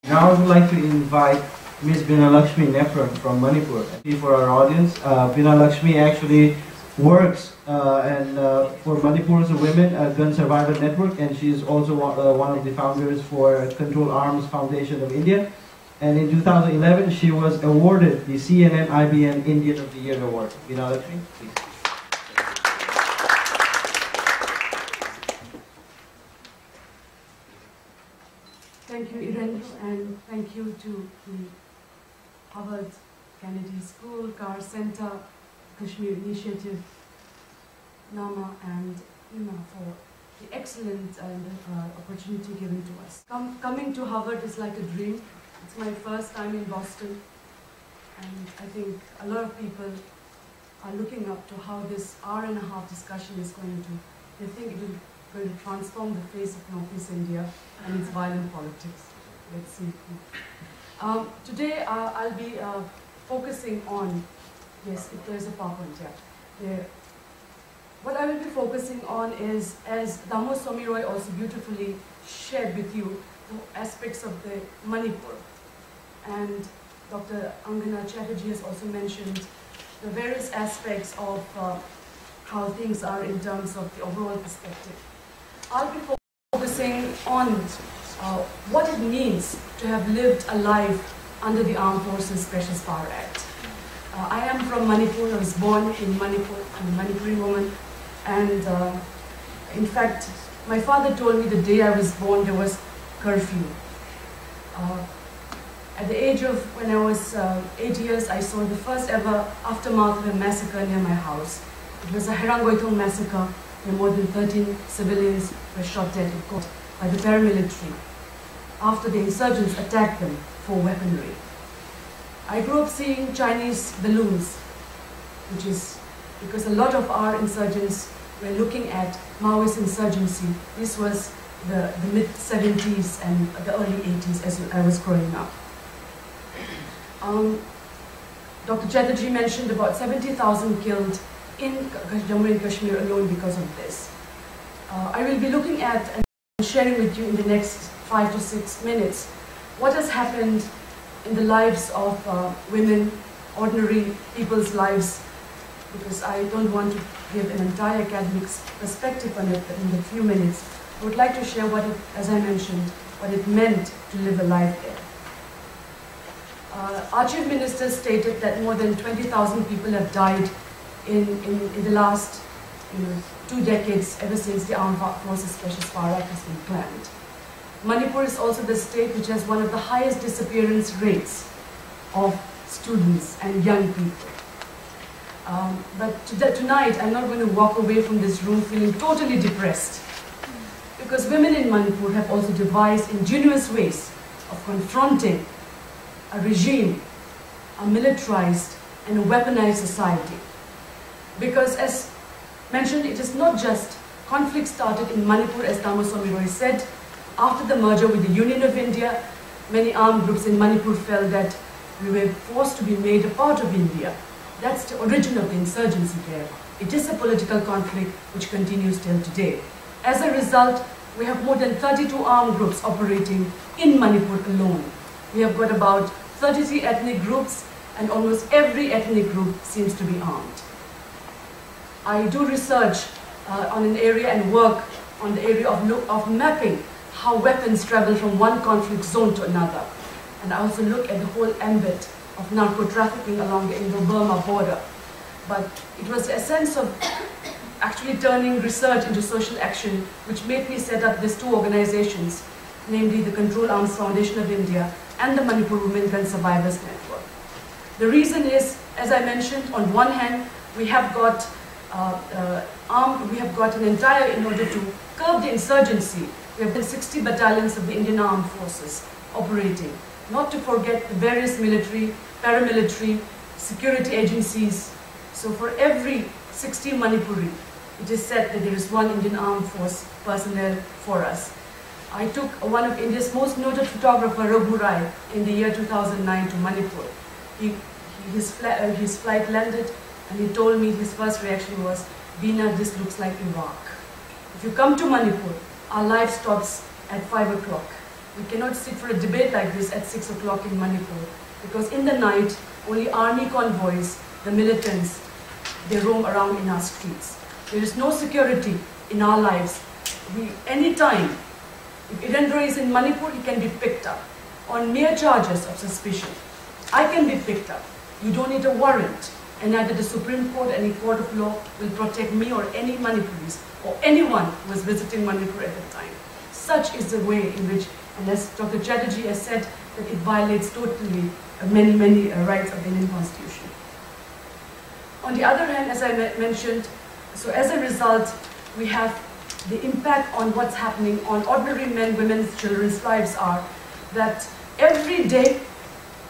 Now I would like to invite Ms. Binalakshmi Nepram from Manipur. For our audience, Binalakshmi actually works for Manipur's Women Gun Survivor Network, and she is also one of the founders for Control Arms Foundation of India. And in 2011, she was awarded the CNN-IBN Indian of the Year Award. Binalakshmi, please. Thank you, Irom, and thank you to the Harvard Kennedy School, Carr Center, Kashmir Initiative, Nama, and Imphal for the excellent opportunity given to us. Coming to Harvard is like a dream. It's my first time in Boston, and I think a lot of people are looking up to how this hour-and-a-half discussion is going to. They think it is going to transform the face of Northeast India and its violent politics. Let's see. Today I'll be focusing on, yes, there's a PowerPoint, yeah. What I will be focusing on is, as Damo Somi Roy also beautifully shared with you, the aspects of the Manipur. And Dr. Angana Chatterjee has also mentioned the various aspects of how things are in terms of the overall perspective. I'll be focusing on what it means to have lived a life under the Armed Forces Special Power Act. I am from Manipur. I was born in Manipur. I'm a Manipuri woman. And in fact, my father told me the day I was born there was curfew. At the age of, when I was 8 years, I saw the first ever aftermath of a massacre near my house. It was a Herangoithong massacre where more than 13 civilians were shot dead in court by the paramilitary after the insurgents attacked them for weaponry. I grew up seeing Chinese balloons, which is because a lot of our insurgents were looking at Maoist insurgency. This was the mid-70s and the early 80s as I was growing up. Dr. Chatterjee mentioned about 70,000 killed in Jammu and Kashmir alone because of this. I will be looking at and sharing with you in the next 5 to 6 minutes what has happened in the lives of women, ordinary people's lives, because I don't want to give an entire academic perspective on it, but in the few minutes I would like to share what it, as I mentioned, what it meant to live a life there. Our Chief Minister stated that more than 20,000 people have died in the last 2 decades, ever since the Armed Forces Special Power Act has been planned. Manipur is also the state which has one of the highest disappearance rates of students and young people. But tonight, I'm not going to walk away from this room feeling totally depressed, because women in Manipur have also devised ingenious ways of confronting a regime, a militarized and a weaponized society. Because as mentioned, it is not just conflict started in Manipur, as Damo Somi Roy said. After the merger with the Union of India, many armed groups in Manipur felt that we were forced to be made a part of India. That's the origin of the insurgency there. It is a political conflict which continues till today. As a result, we have more than 32 armed groups operating in Manipur alone. We have got about 33 ethnic groups, and almost every ethnic group seems to be armed. I do research on an area and work on the area of mapping how weapons travel from one conflict zone to another. And I also look at the whole ambit of narco-trafficking along the Indo-Burma border. But it was a sense of actually turning research into social action which made me set up these 2 organizations, namely the Control Arms Foundation of India and the Manipur Women Gun Survivors Network. The reason is, as I mentioned, on one hand, we have got an entire, in order to curb the insurgency, we have 60 battalions of the Indian Armed Forces operating. Not to forget the various military, paramilitary, security agencies. So for every 60 Manipuri, it is said that there is one Indian Armed Force personnel for us. I took one of India's most noted photographer, Raghu Rai, in the year 2009 to Manipur. His flight landed, and he told me his first reaction was, "Beena, this looks like Iraq. If you come to Manipur, our life stops at 5 o'clock. We cannot sit for a debate like this at 6 o'clock in Manipur, because in the night, only army convoys, the militants, they roam around in our streets. There is no security in our lives. Anytime, if Irendra is in Manipur, he can be picked up on mere charges of suspicion. I can be picked up. You don't need a warrant, and neither the Supreme Court, any court of law will protect me or any Manipuris or anyone who was visiting Manipur at the time. Such is the way in which, and as Dr. Chatterjee has said, that it violates totally many rights of the Indian Constitution. On the other hand, as I mentioned, so as a result, we have the impact on what's happening on ordinary men, women's, children's lives are that every day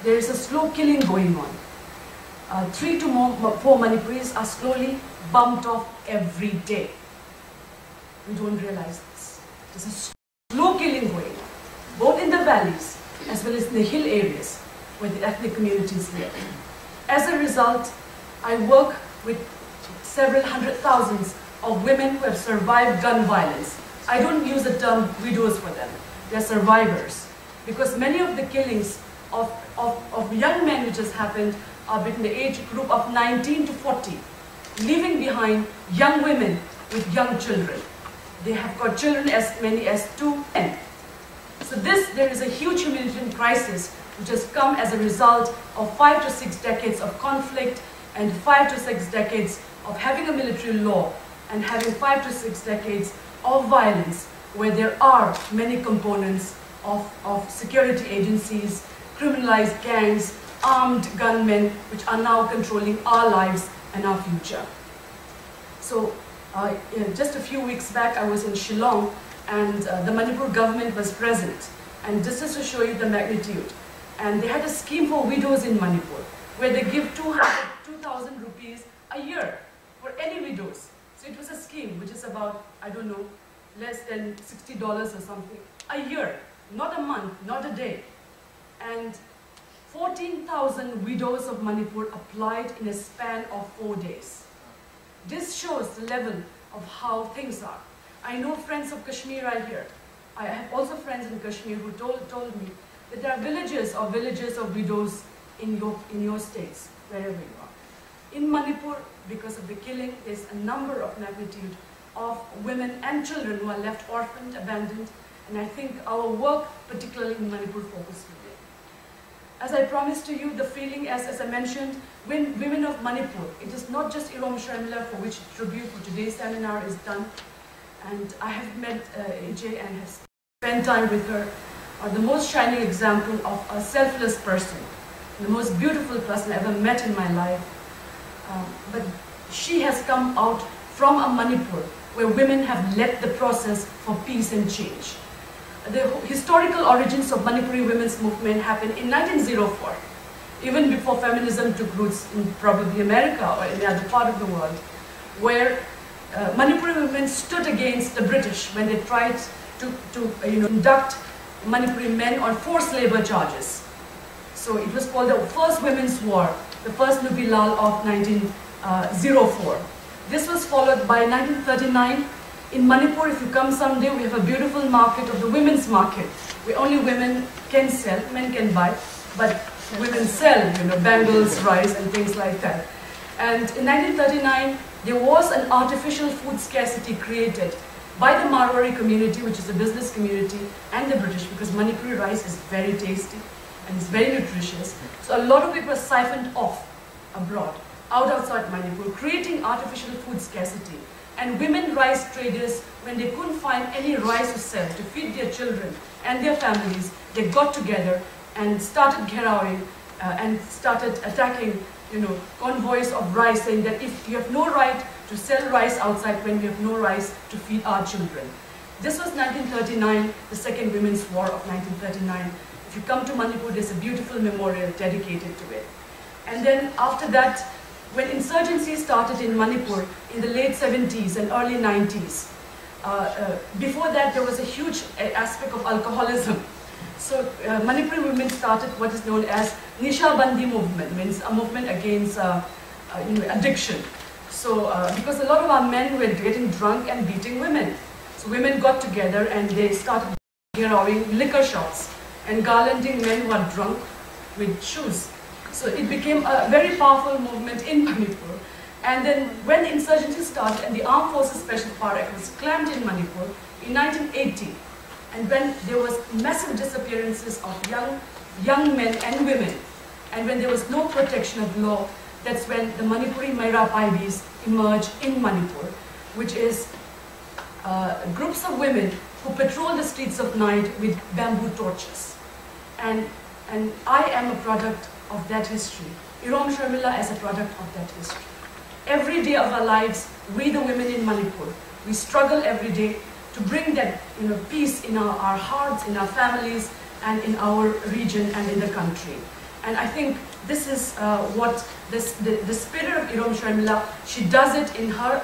there is a slow killing going on. 3 to 4 Manipuris are slowly bumped off every day. We don't realize this. There's a slow killing going on, both in the valleys as well as in the hill areas where the ethnic communities live. As a result, I work with several hundred thousands of women who have survived gun violence. I don't use the term widows for them. They're survivors. Because many of the killings of young men which has happened are between the age group of 19 to 40, leaving behind young women with young children. They have got children as many as 2 men. So there is a huge humanitarian crisis which has come as a result of 5 to 6 decades of conflict and 5 to 6 decades of having a military law and having 5 to 6 decades of violence where there are many components of security agencies, criminalized gangs, armed gunmen which are now controlling our lives and our future. So just a few weeks back I was in Shillong and the Manipur government was present, and this is to show you the magnitude. And they had a scheme for widows in Manipur where they give 2,000 rupees a year for any widows. So it was a scheme which is about, I don't know, less than $60 or something a year, not a month, not a day. And 14,000 widows of Manipur applied in a span of 4 days. This shows the level of how things are. I know friends of Kashmir are here. I have also friends in Kashmir who told me that there are villages of widows in your states, wherever you are. In Manipur, because of the killing, there's a number of magnitude of women and children who are left orphaned, abandoned, and I think our work, particularly in Manipur, focused on it. As I promised to you, the feeling, as I mentioned, when women of Manipur, it is not just Irom Sharmila for which tribute for today's seminar is done, and I have met AJ and have spent time with her, are the most shining example of a selfless person, the most beautiful person I ever met in my life. But she has come out from a Manipur where women have led the process for peace and change. The historical origins of Manipuri women's movement happened in 1904, even before feminism took roots in probably America or any other part of the world, where Manipuri women stood against the British when they tried to induct Manipuri men on forced labor charges. So it was called the First Women's War, the first Nubilal of 1904. This was followed by 1939. In Manipur, if you come someday, we have a beautiful market of the women's market, where only women can sell, men can buy, but women sell, bangles, rice, and things like that. And in 1939, there was an artificial food scarcity created by the Marwari community, which is a business community, and the British, because Manipuri rice is very tasty and it's very nutritious. So a lot of people are siphoned off abroad, outside Manipur, creating artificial food scarcity. And women rice traders, when they couldn't find any rice to sell to feed their children and their families, they got together and started gherauing and started attacking, convoys of rice, saying that if you have no right to sell rice outside when we have no rice to feed our children. This was 1939, the Second Women's War of 1939. If you come to Manipur, there's a beautiful memorial dedicated to it. And then after that, when insurgency started in Manipur in the late 70s and early 90s, before that there was a huge aspect of alcoholism. So Manipuri women started what is known as Nisha Bandi movement, means a movement against addiction. So because a lot of our men were getting drunk and beating women. So women got together and they started heroing liquor shots and garlanding men who are drunk with shoes. So it became a very powerful movement in Manipur. And then when insurgency started and the Armed Forces Special Power Act was clamped in Manipur in 1980, and when there was massive disappearances of young men and women, and when there was no protection of law, that's when the Manipuri Maira Paibis emerged in Manipur, which is groups of women who patrol the streets of night with bamboo torches. And I am a product of that history. Irom Sharmila is a product of that history. Every day of our lives, we the women in Manipur, we struggle every day to bring that peace in our hearts, in our families, and in our region and in the country. And I think this is what the spirit of Irom Sharmila, she does it in her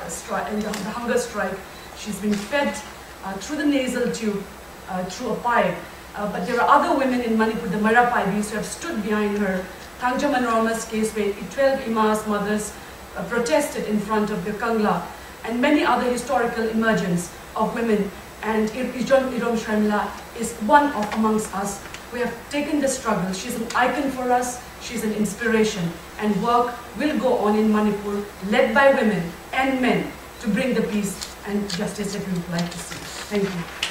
in the hunger strike. She's been fed through the nasal tube, through a pipe. But there are other women in Manipur, the Mara Paibis, who have stood behind her. Thangja Manorama's case, where 12 Imas mothers protested in front of the Kangla, and many other historical emergence of women. And Irom Sharmila is one of amongst us. We have taken the struggle. She's an icon for us. She's an inspiration. And work will go on in Manipur, led by women and men, to bring the peace and justice that we would like to see. Thank you.